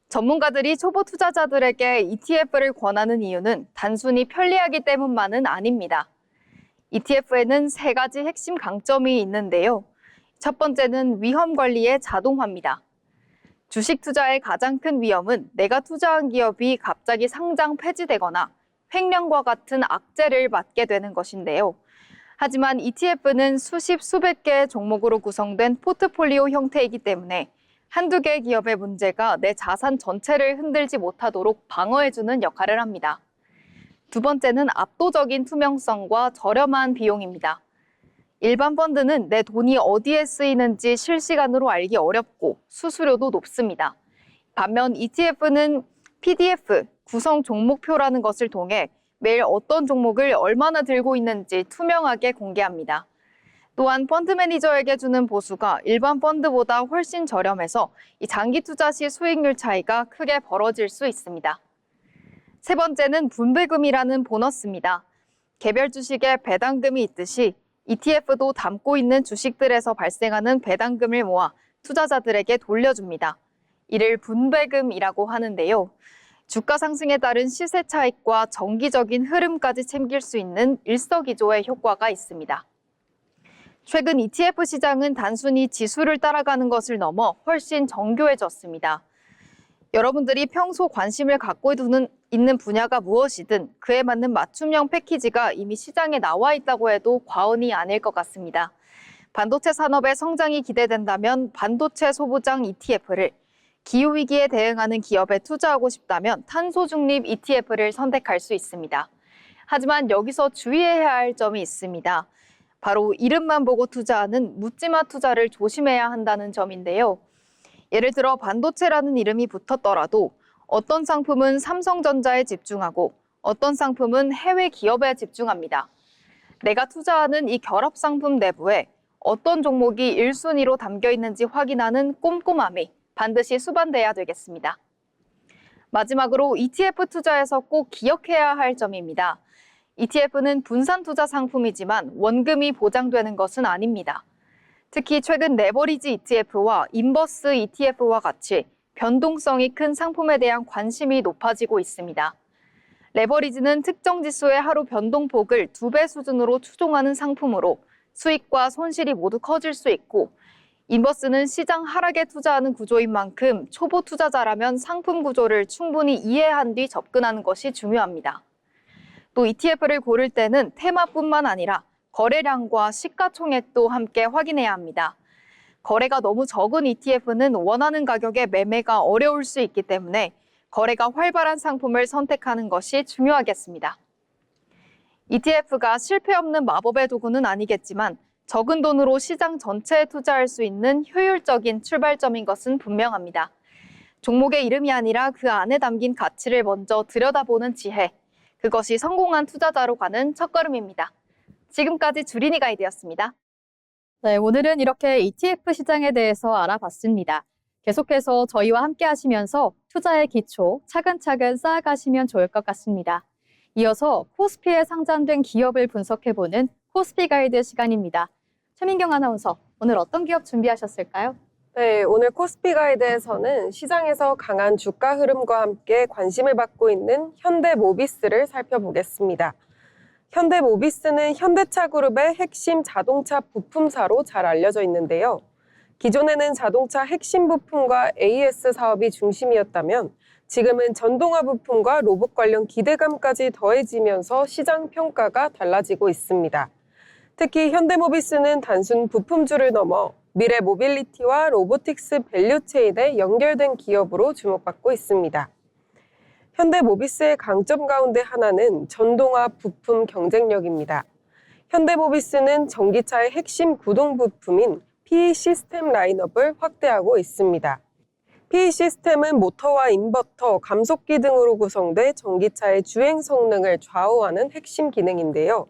전문가들이 초보 투자자들에게 ETF를 권하는 이유는 단순히 편리하기 때문만은 아닙니다. ETF에는 3가지 핵심 강점이 있는데요. 첫 번째는 위험 관리의 자동화입니다. 주식 투자의 가장 큰 위험은 내가 투자한 기업이 갑자기 상장 폐지되거나 횡령과 같은 악재를 맞게 되는 것인데요. 하지만 ETF는 수십, 수백 개의 종목으로 구성된 포트폴리오 형태이기 때문에 한두 개의 기업의 문제가 내 자산 전체를 흔들지 못하도록 방어해주는 역할을 합니다. 두 번째는 압도적인 투명성과 저렴한 비용입니다. 일반 펀드는 내 돈이 어디에 쓰이는지 실시간으로 알기 어렵고 수수료도 높습니다. 반면 ETF는 PDF, 구성 종목표라는 것을 통해 매일 어떤 종목을 얼마나 들고 있는지 투명하게 공개합니다. 또한 펀드 매니저에게 주는 보수가 일반 펀드보다 훨씬 저렴해서 이 장기 투자 시 수익률 차이가 크게 벌어질 수 있습니다. 세 번째는 분배금이라는 보너스입니다. 개별 주식에 배당금이 있듯이 ETF도 담고 있는 주식들에서 발생하는 배당금을 모아 투자자들에게 돌려줍니다. 이를 분배금이라고 하는데요. 주가 상승에 따른 시세 차익과 정기적인 흐름까지 챙길 수 있는 일석이조의 효과가 있습니다. 최근 ETF 시장은 단순히 지수를 따라가는 것을 넘어 훨씬 정교해졌습니다. 여러분들이 평소 관심을 갖고 있는 분야가 무엇이든 그에 맞는 맞춤형 패키지가 이미 시장에 나와 있다고 해도 과언이 아닐 것 같습니다. 반도체 산업의 성장이 기대된다면 반도체 소부장 ETF를, 기후위기에 대응하는 기업에 투자하고 싶다면 탄소 중립 ETF를 선택할 수 있습니다. 하지만 여기서 주의해야 할 점이 있습니다. 바로 이름만 보고 투자하는 묻지마 투자를 조심해야 한다는 점인데요. 예를 들어 반도체라는 이름이 붙었더라도 어떤 상품은 삼성전자에 집중하고 어떤 상품은 해외 기업에 집중합니다. 내가 투자하는 이 결합 상품 내부에 어떤 종목이 1순위로 담겨 있는지 확인하는 꼼꼼함이 반드시 수반돼야 되겠습니다. 마지막으로 ETF 투자에서 꼭 기억해야 할 점입니다. ETF는 분산 투자 상품이지만 원금이 보장되는 것은 아닙니다. 특히 최근 레버리지 ETF와 인버스 ETF와 같이 변동성이 큰 상품에 대한 관심이 높아지고 있습니다. 레버리지는 특정 지수의 하루 변동폭을 2배 수준으로 추종하는 상품으로 수익과 손실이 모두 커질 수 있고, 인버스는 시장 하락에 투자하는 구조인 만큼 초보 투자자라면 상품 구조를 충분히 이해한 뒤 접근하는 것이 중요합니다. 또 ETF를 고를 때는 테마뿐만 아니라 거래량과 시가총액도 함께 확인해야 합니다. 거래가 너무 적은 ETF는 원하는 가격에 매매가 어려울 수 있기 때문에 거래가 활발한 상품을 선택하는 것이 중요하겠습니다. ETF가 실패 없는 마법의 도구는 아니겠지만 적은 돈으로 시장 전체에 투자할 수 있는 효율적인 출발점인 것은 분명합니다. 종목의 이름이 아니라 그 안에 담긴 가치를 먼저 들여다보는 지혜, 그것이 성공한 투자자로 가는 첫걸음입니다. 지금까지 주린이 가이드였습니다. 네, 오늘은 이렇게 ETF 시장에 대해서 알아봤습니다. 계속해서 저희와 함께 하시면서 투자의 기초 차근차근 쌓아가시면 좋을 것 같습니다. 이어서 코스피에 상장된 기업을 분석해보는 코스피 가이드 시간입니다. 최민경 아나운서, 오늘 어떤 기업 준비하셨을까요? 네, 오늘 코스피 가이드에서는 시장에서 강한 주가 흐름과 함께 관심을 받고 있는 현대모비스를 살펴보겠습니다. 현대모비스는 현대차 그룹의 핵심 자동차 부품사로 잘 알려져 있는데요. 기존에는 자동차 핵심 부품과 AS 사업이 중심이었다면 지금은 전동화 부품과 로봇 관련 기대감까지 더해지면서 시장 평가가 달라지고 있습니다. 특히 현대모비스는 단순 부품주를 넘어 미래 모빌리티와 로보틱스 밸류체인에 연결된 기업으로 주목받고 있습니다. 현대모비스의 강점 가운데 하나는 전동화 부품 경쟁력입니다. 현대모비스는 전기차의 핵심 구동 부품인 PE 시스템 라인업을 확대하고 있습니다. PE 시스템은 모터와 인버터, 감속기 등으로 구성돼 전기차의 주행 성능을 좌우하는 핵심 기능인데요.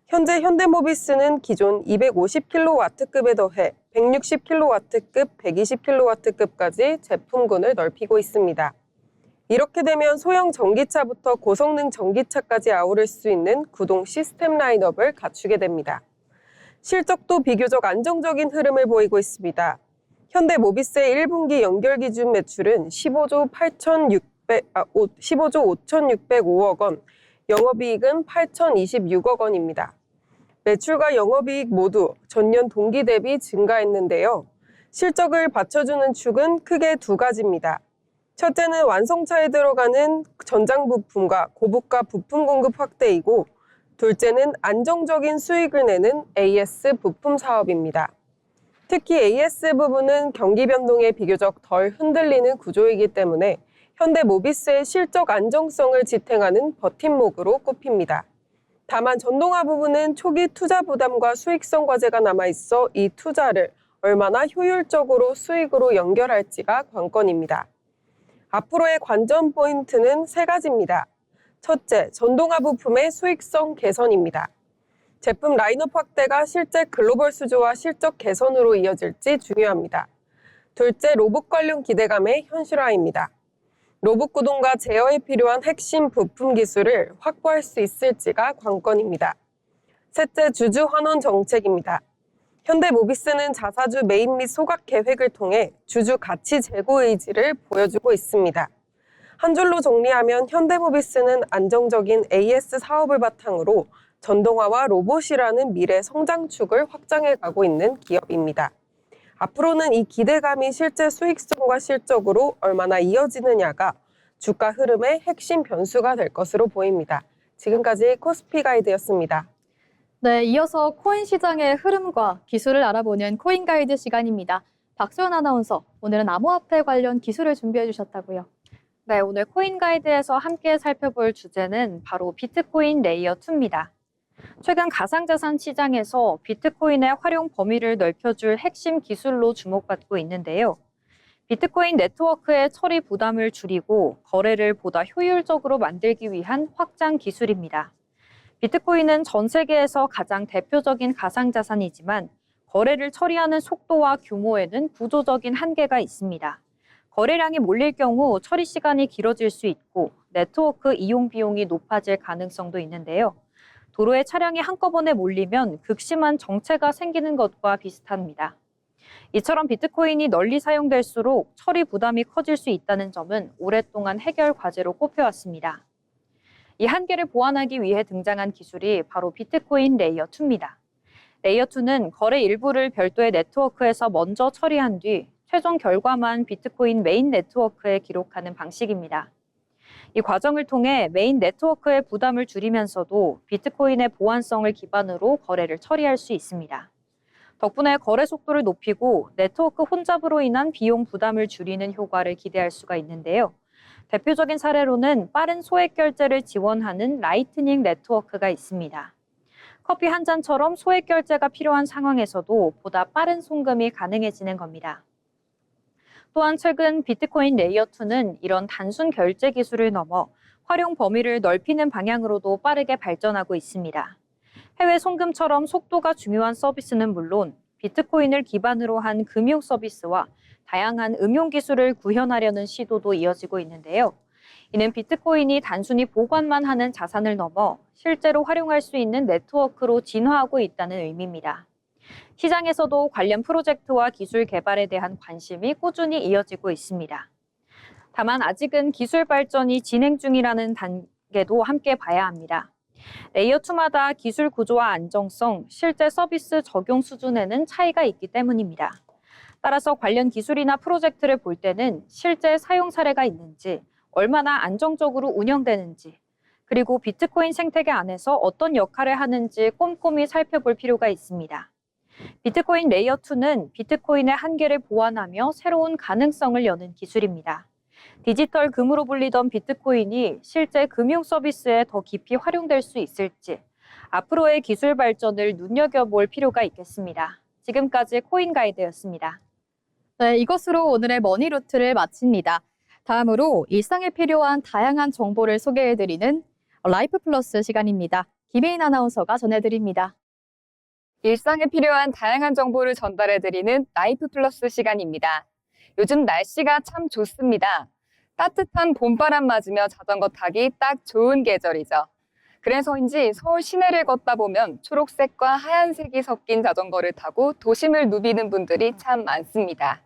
현재 현대모비스는 기존 250kW급에 더해 160kW급, 120kW급까지 제품군을 넓히고 있습니다. 이렇게 되면 소형 전기차부터 고성능 전기차까지 아우를 수 있는 구동 시스템 라인업을 갖추게 됩니다. 실적도 비교적 안정적인 흐름을 보이고 있습니다. 현대모비스의 1분기 연결 기준 매출은 15조 5,605억 원, 영업이익은 8,026억 원입니다. 매출과 영업이익 모두 전년 동기 대비 증가했는데요. 실적을 받쳐주는 축은 크게 두 가지입니다. 첫째는 완성차에 들어가는 전장 부품과 고부가 부품 공급 확대이고, 둘째는 안정적인 수익을 내는 AS 부품 사업입니다. 특히 AS 부분은 경기 변동에 비교적 덜 흔들리는 구조이기 때문에 현대모비스의 실적 안정성을 지탱하는 버팀목으로 꼽힙니다. 다만 전동화 부분은 초기 투자 부담과 수익성 과제가 남아있어 이 투자를 얼마나 효율적으로 수익으로 연결할지가 관건입니다. 앞으로의 관전 포인트는 세 가지입니다. 첫째, 전동화 부품의 수익성 개선입니다. 제품 라인업 확대가 실제 글로벌 수주와 실적 개선으로 이어질지 중요합니다. 둘째, 로봇 관련 기대감의 현실화입니다. 로봇 구동과 제어에 필요한 핵심 부품 기술을 확보할 수 있을지가 관건입니다. 셋째, 주주 환원 정책입니다. 현대모비스는 자사주 매입 및 소각 계획을 통해 주주 가치 제고 의지를 보여주고 있습니다. 한 줄로 정리하면 현대모비스는 안정적인 AS 사업을 바탕으로 전동화와 로봇이라는 미래 성장축을 확장해 가고 있는 기업입니다. 앞으로는 이 기대감이 실제 수익성과 실적으로 얼마나 이어지느냐가 주가 흐름의 핵심 변수가 될 것으로 보입니다. 지금까지 코스피 가이드였습니다. 네, 이어서 코인 시장의 흐름과 기술을 알아보는 코인 가이드 시간입니다. 박소연 아나운서, 오늘은 암호화폐 관련 기술을 준비해 주셨다고요. 네, 오늘 코인 가이드에서 함께 살펴볼 주제는 바로 비트코인 레이어 2입니다. 최근 가상자산 시장에서 비트코인의 활용 범위를 넓혀줄 핵심 기술로 주목받고 있는데요. 비트코인 네트워크의 처리 부담을 줄이고 거래를 보다 효율적으로 만들기 위한 확장 기술입니다. 비트코인은 전 세계에서 가장 대표적인 가상자산이지만 거래를 처리하는 속도와 규모에는 구조적인 한계가 있습니다. 거래량이 몰릴 경우 처리 시간이 길어질 수 있고 네트워크 이용 비용이 높아질 가능성도 있는데요. 도로에 차량이 한꺼번에 몰리면 극심한 정체가 생기는 것과 비슷합니다. 이처럼 비트코인이 널리 사용될수록 처리 부담이 커질 수 있다는 점은 오랫동안 해결 과제로 꼽혀왔습니다. 이 한계를 보완하기 위해 등장한 기술이 바로 비트코인 레이어 2입니다. 레이어 2는 거래 일부를 별도의 네트워크에서 먼저 처리한 뒤 최종 결과만 비트코인 메인 네트워크에 기록하는 방식입니다. 이 과정을 통해 메인 네트워크의 부담을 줄이면서도 비트코인의 보안성을 기반으로 거래를 처리할 수 있습니다. 덕분에 거래 속도를 높이고 네트워크 혼잡으로 인한 비용 부담을 줄이는 효과를 기대할 수가 있는데요. 대표적인 사례로는 빠른 소액 결제를 지원하는 라이트닝 네트워크가 있습니다. 커피 한 잔처럼 소액 결제가 필요한 상황에서도 보다 빠른 송금이 가능해지는 겁니다. 또한 최근 비트코인 레이어 2는 이런 단순 결제 기술을 넘어 활용 범위를 넓히는 방향으로도 빠르게 발전하고 있습니다. 해외 송금처럼 속도가 중요한 서비스는 물론 비트코인을 기반으로 한 금융 서비스와 다양한 응용 기술을 구현하려는 시도도 이어지고 있는데요. 이는 비트코인이 단순히 보관만 하는 자산을 넘어 실제로 활용할 수 있는 네트워크로 진화하고 있다는 의미입니다. 시장에서도 관련 프로젝트와 기술 개발에 대한 관심이 꾸준히 이어지고 있습니다. 다만 아직은 기술 발전이 진행 중이라는 단계도 함께 봐야 합니다. 레이어 2마다 기술 구조와 안정성, 실제 서비스 적용 수준에는 차이가 있기 때문입니다. 따라서 관련 기술이나 프로젝트를 볼 때는 실제 사용 사례가 있는지, 얼마나 안정적으로 운영되는지, 그리고 비트코인 생태계 안에서 어떤 역할을 하는지 꼼꼼히 살펴볼 필요가 있습니다. 비트코인 레이어 2는 비트코인의 한계를 보완하며 새로운 가능성을 여는 기술입니다. 디지털 금으로 불리던 비트코인이 실제 금융 서비스에 더 깊이 활용될 수 있을지 앞으로의 기술 발전을 눈여겨볼 필요가 있겠습니다. 지금까지 코인 가이드였습니다. 네, 이것으로 오늘의 머니루트를 마칩니다. 다음으로 일상에 필요한 다양한 정보를 소개해드리는 라이프 플러스 시간입니다. 김혜인 아나운서가 전해드립니다. 일상에 필요한 다양한 정보를 전달해드리는 라이프 플러스 시간입니다. 요즘 날씨가 참 좋습니다. 따뜻한 봄바람 맞으며 자전거 타기 딱 좋은 계절이죠. 그래서인지 서울 시내를 걷다 보면 초록색과 하얀색이 섞인 자전거를 타고 도심을 누비는 분들이 참 많습니다.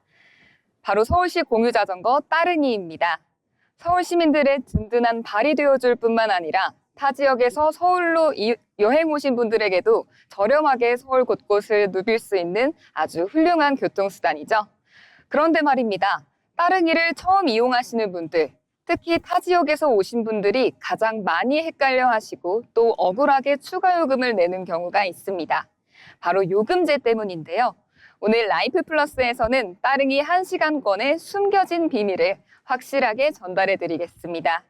바로 서울시 공유자전거 따릉이입니다. 서울 시민들의 든든한 발이 되어줄 뿐만 아니라 타 지역에서 서울로 여행 오신 분들에게도 저렴하게 서울 곳곳을 누빌 수 있는 아주 훌륭한 교통수단이죠. 그런데 말입니다. 따릉이를 처음 이용하시는 분들, 특히 타 지역에서 오신 분들이 가장 많이 헷갈려 하시고 또 억울하게 추가 요금을 내는 경우가 있습니다. 바로 요금제 때문인데요. 오늘 라이프 플러스에서는 따릉이 1시간권의 숨겨진 비밀을 확실하게 전달해 드리겠습니다.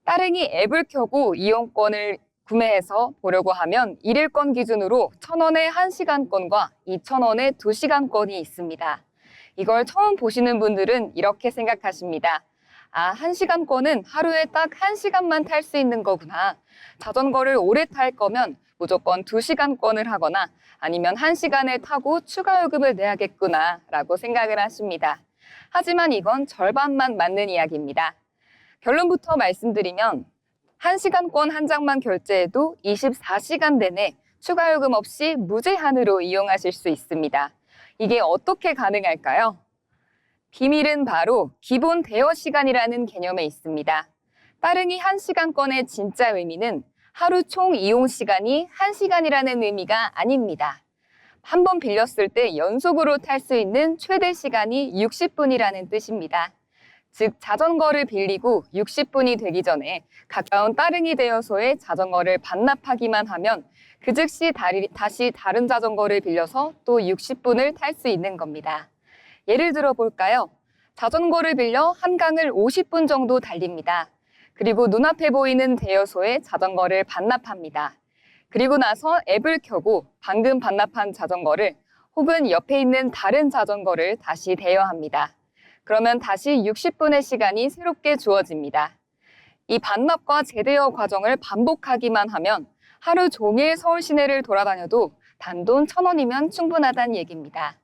따릉이 앱을 켜고 이용권을 구매해서 보려고 하면 1일권 기준으로 1,000원의 1시간권과 2,000원의 2시간권이 있습니다. 이걸 처음 보시는 분들은 이렇게 생각하십니다. 아, 1시간권은 하루에 딱 1시간만 탈 수 있는 거구나. 자전거를 오래 탈 거면 무조건 2시간권을 하거나 아니면 1시간을 타고 추가 요금을 내야겠구나 라고 생각을 하십니다. 하지만 이건 절반만 맞는 이야기입니다. 결론부터 말씀드리면 1시간권 한 장만 결제해도 24시간 내내 추가 요금 없이 무제한으로 이용하실 수 있습니다. 이게 어떻게 가능할까요? 비밀은 바로 기본 대여 시간이라는 개념에 있습니다. 따릉이 1시간권의 진짜 의미는 하루 총 이용 시간이 1시간이라는 의미가 아닙니다. 한 번 빌렸을 때 연속으로 탈 수 있는 최대 시간이 60분이라는 뜻입니다. 즉 자전거를 빌리고 60분이 되기 전에 가까운 따릉이 대여소에 자전거를 반납하기만 하면 그 즉시 다시 다른 자전거를 빌려서 또 60분을 탈 수 있는 겁니다. 예를 들어 볼까요? 자전거를 빌려 한강을 50분 정도 달립니다. 그리고 눈앞에 보이는 대여소에 자전거를 반납합니다. 그리고 나서 앱을 켜고 방금 반납한 자전거를 혹은 옆에 있는 다른 자전거를 다시 대여합니다. 그러면 다시 60분의 시간이 새롭게 주어집니다. 이 반납과 재대여 과정을 반복하기만 하면 하루 종일 서울 시내를 돌아다녀도 단돈 1,000원이면 충분하다는 얘기입니다.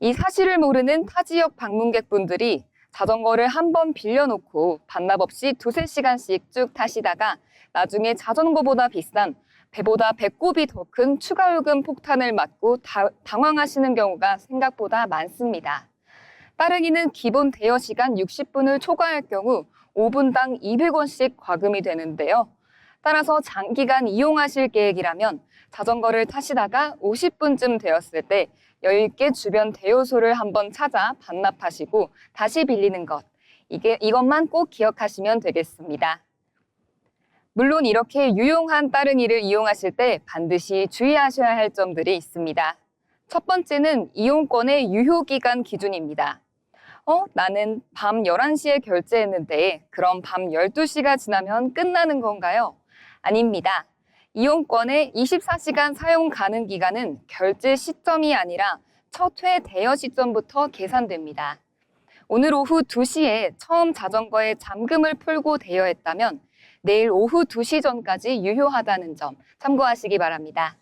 이 사실을 모르는 타 지역 방문객분들이 자전거를 한 번 빌려놓고 반납 없이 2~3시간씩 쭉 타시다가 나중에 자전거보다 비싼 배보다 배꼽이 더 큰 추가 요금 폭탄을 맞고 당황하시는 경우가 생각보다 많습니다. 따릉이는 기본 대여 시간 60분을 초과할 경우 5분당 200원씩 과금이 되는데요. 따라서 장기간 이용하실 계획이라면 자전거를 타시다가 50분쯤 되었을 때 여유있게 주변 대여소를 한번 찾아 반납하시고 다시 빌리는 것. 이것만 꼭 기억하시면 되겠습니다. 물론 이렇게 유용한 따릉이를 이용하실 때 반드시 주의하셔야 할 점들이 있습니다. 첫 번째는 이용권의 유효기간 기준입니다. 나는 밤 11시에 결제했는데 그럼 밤 12시가 지나면 끝나는 건가요? 아닙니다. 이용권의 24시간 사용 가능 기간은 결제 시점이 아니라 첫 회 대여 시점부터 계산됩니다. 오늘 오후 2시에 처음 자전거에 잠금을 풀고 대여했다면 내일 오후 2시 전까지 유효하다는 점 참고하시기 바랍니다.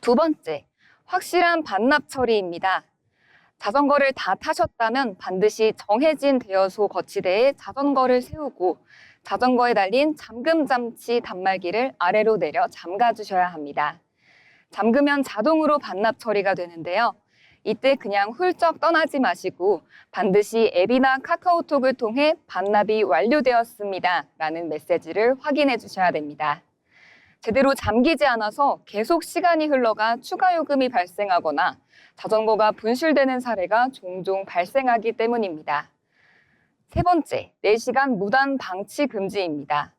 두 번째, 확실한 반납 처리입니다. 자전거를 다 타셨다면 반드시 정해진 대여소 거치대에 자전거를 세우고 자전거에 달린 잠금 장치 단말기를 아래로 내려 잠가 주셔야 합니다. 잠그면 자동으로 반납 처리가 되는데요. 이때 그냥 훌쩍 떠나지 마시고 반드시 앱이나 카카오톡을 통해 반납이 완료되었습니다 라는 메시지를 확인해 주셔야 됩니다. 제대로 잠기지 않아서 계속 시간이 흘러가 추가 요금이 발생하거나 자전거가 분실되는 사례가 종종 발생하기 때문입니다. 세 번째, 4시간 무단 방치 금지입니다.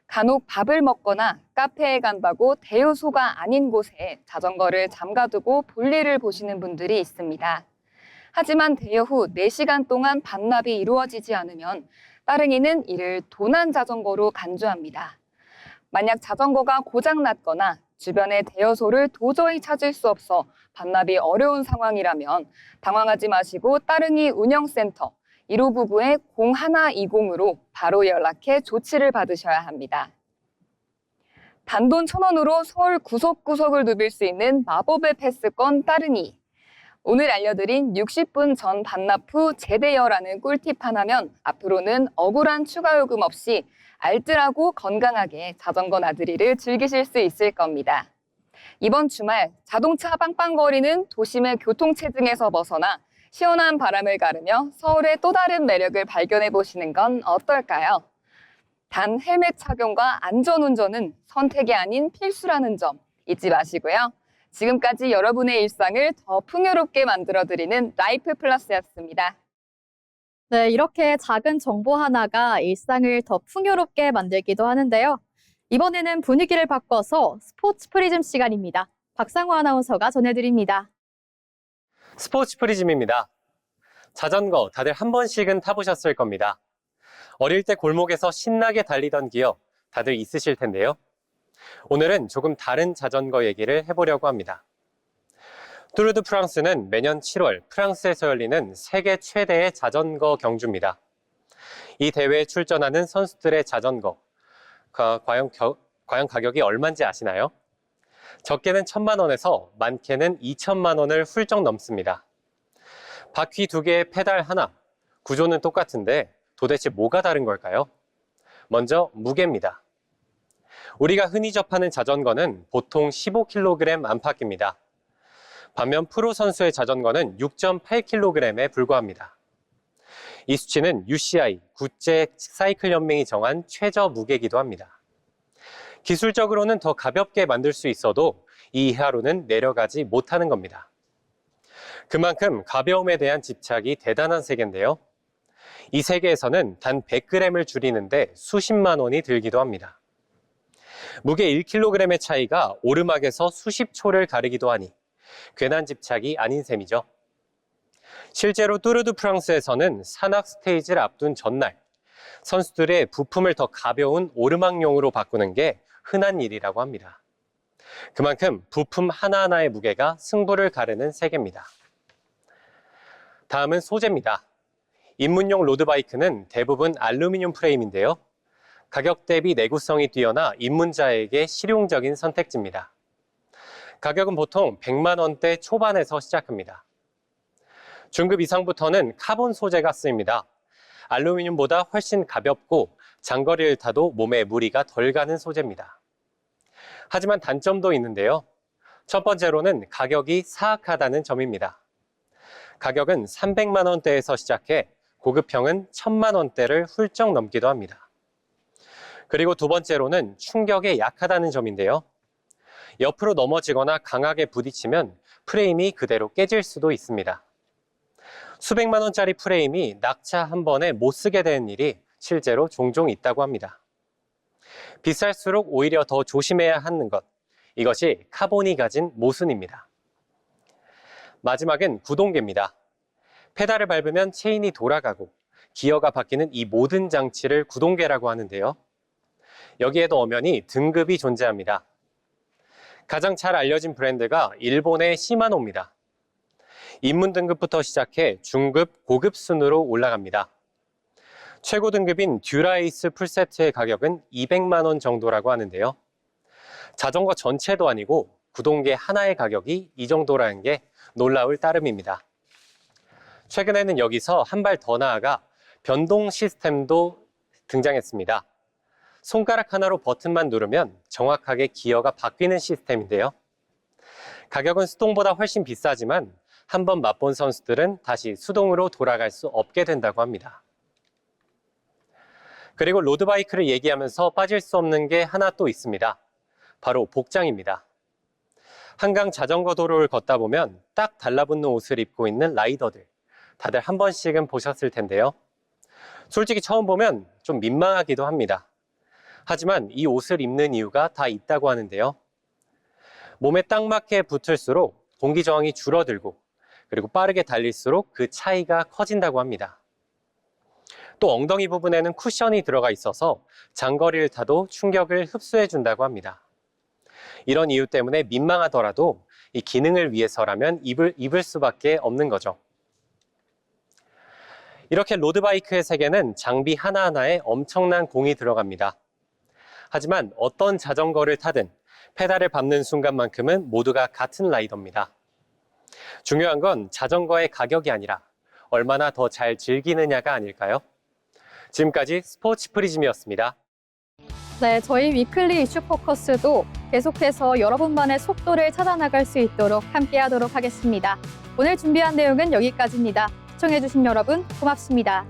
간혹 밥을 먹거나 카페에 간다고 대여소가 아닌 곳에 자전거를 잠가두고 볼일을 보시는 분들이 있습니다. 하지만 대여 후 4시간 동안 반납이 이루어지지 않으면 따릉이는 이를 도난 자전거로 간주합니다. 만약 자전거가 고장났거나 주변의 대여소를 도저히 찾을 수 없어 반납이 어려운 상황이라면 당황하지 마시고 따릉이 운영센터 1599-0120으로 바로 연락해 조치를 받으셔야 합니다. 단돈 1,000원으로 서울 구석구석을 누빌 수 있는 마법의 패스권 따릉이. 오늘 알려드린 60분 전 반납 후 재대여라는 꿀팁 하나면 앞으로는 억울한 추가 요금 없이 알뜰하고 건강하게 자전거 나들이를 즐기실 수 있을 겁니다. 이번 주말 자동차 빵빵거리는 도심의 교통체증에서 벗어나 시원한 바람을 가르며 서울의 또 다른 매력을 발견해 보시는 건 어떨까요? 단 헬멧 착용과 안전운전은 선택이 아닌 필수라는 점 잊지 마시고요. 지금까지 여러분의 일상을 더 풍요롭게 만들어드리는 라이프 플러스였습니다. 네, 이렇게 작은 정보 하나가 일상을 더 풍요롭게 만들기도 하는데요. 이번에는 분위기를 바꿔서 스포츠 프리즘 시간입니다. 박상호 아나운서가 전해드립니다. 스포츠 프리즘입니다. 자전거 다들 한 번씩은 타보셨을 겁니다. 어릴 때 골목에서 신나게 달리던 기억 다들 있으실 텐데요. 오늘은 조금 다른 자전거 얘기를 해보려고 합니다. 뚜르 드 프랑스는 매년 7월 프랑스에서 열리는 세계 최대의 자전거 경주입니다. 이 대회에 출전하는 선수들의 자전거, 과연 가격이 얼마인지 아시나요? 적게는 1,000만 원에서 많게는 2천만 원을 훌쩍 넘습니다. 바퀴 2개에 페달 하나, 구조는 똑같은데 도대체 뭐가 다른 걸까요? 먼저 무게입니다. 우리가 흔히 접하는 자전거는 보통 15kg 안팎입니다. 반면 프로 선수의 자전거는 6.8kg에 불과합니다. 이 수치는 UCI, 국제 사이클 연맹이 정한 최저 무게이기도 합니다. 기술적으로는 더 가볍게 만들 수 있어도 이 이하로는 내려가지 못하는 겁니다. 그만큼 가벼움에 대한 집착이 대단한 세계인데요. 이 세계에서는 단 100g을 줄이는데 수십만 원이 들기도 합니다. 무게 1kg의 차이가 오르막에서 수십 초를 가르기도 하니 괜한 집착이 아닌 셈이죠. 실제로 뚜르 드 프랑스에서는 산악 스테이지를 앞둔 전날, 선수들의 부품을 더 가벼운 오르막용으로 바꾸는 게 흔한 일이라고 합니다. 그만큼 부품 하나하나의 무게가 승부를 가르는 세계입니다. 다음은 소재입니다. 입문용 로드바이크는 대부분 알루미늄 프레임인데요. 가격 대비 내구성이 뛰어나 입문자에게 실용적인 선택지입니다. 가격은 보통 100만 원대 초반에서 시작합니다. 중급 이상부터는 카본 소재가 쓰입니다. 알루미늄보다 훨씬 가볍고 장거리를 타도 몸에 무리가 덜 가는 소재입니다. 하지만 단점도 있는데요. 첫 번째로는 가격이 사악하다는 점입니다. 가격은 300만 원대에서 시작해 고급형은 1,000만 원대를 훌쩍 넘기도 합니다. 그리고 두 번째로는 충격에 약하다는 점인데요. 옆으로 넘어지거나 강하게 부딪히면 프레임이 그대로 깨질 수도 있습니다. 수백만 원짜리 프레임이 낙차 한 번에 못 쓰게 되는 일이 실제로 종종 있다고 합니다. 비쌀수록 오히려 더 조심해야 하는 것, 이것이 카본이 가진 모순입니다. 마지막은 구동계입니다. 페달을 밟으면 체인이 돌아가고 기어가 바뀌는 이 모든 장치를 구동계라고 하는데요. 여기에도 엄연히 등급이 존재합니다. 가장 잘 알려진 브랜드가 일본의 시마노입니다. 입문 등급부터 시작해 중급, 고급 순으로 올라갑니다. 최고 등급인 듀라에이스 풀세트의 가격은 200만 원 정도라고 하는데요. 자전거 전체도 아니고 구동계 하나의 가격이 이 정도라는 게 놀라울 따름입니다. 최근에는 여기서 한 발 더 나아가 변동 시스템도 등장했습니다. 손가락 하나로 버튼만 누르면 정확하게 기어가 바뀌는 시스템인데요. 가격은 수동보다 훨씬 비싸지만 한번 맛본 선수들은 다시 수동으로 돌아갈 수 없게 된다고 합니다. 그리고 로드바이크를 얘기하면서 빠질 수 없는 게 하나 또 있습니다. 바로 복장입니다. 한강 자전거 도로를 걷다 보면 딱 달라붙는 옷을 입고 있는 라이더들, 다들 한 번씩은 보셨을 텐데요. 솔직히 처음 보면 좀 민망하기도 합니다. 하지만 이 옷을 입는 이유가 다 있다고 하는데요. 몸에 딱 맞게 붙을수록 공기 저항이 줄어들고 그리고 빠르게 달릴수록 그 차이가 커진다고 합니다. 또 엉덩이 부분에는 쿠션이 들어가 있어서 장거리를 타도 충격을 흡수해 준다고 합니다. 이런 이유 때문에 민망하더라도 이 기능을 위해서라면 입을 수밖에 없는 거죠. 이렇게 로드바이크의 세계는 장비 하나하나에 엄청난 공이 들어갑니다. 하지만 어떤 자전거를 타든 페달을 밟는 순간만큼은 모두가 같은 라이더입니다. 중요한 건 자전거의 가격이 아니라 얼마나 더 잘 즐기느냐가 아닐까요? 지금까지 스포츠 프리즘이었습니다. 네, 저희 위클리 이슈 포커스도 계속해서 여러분만의 속도를 찾아나갈 수 있도록 함께하도록 하겠습니다. 오늘 준비한 내용은 여기까지입니다. 시청해주신 여러분 고맙습니다.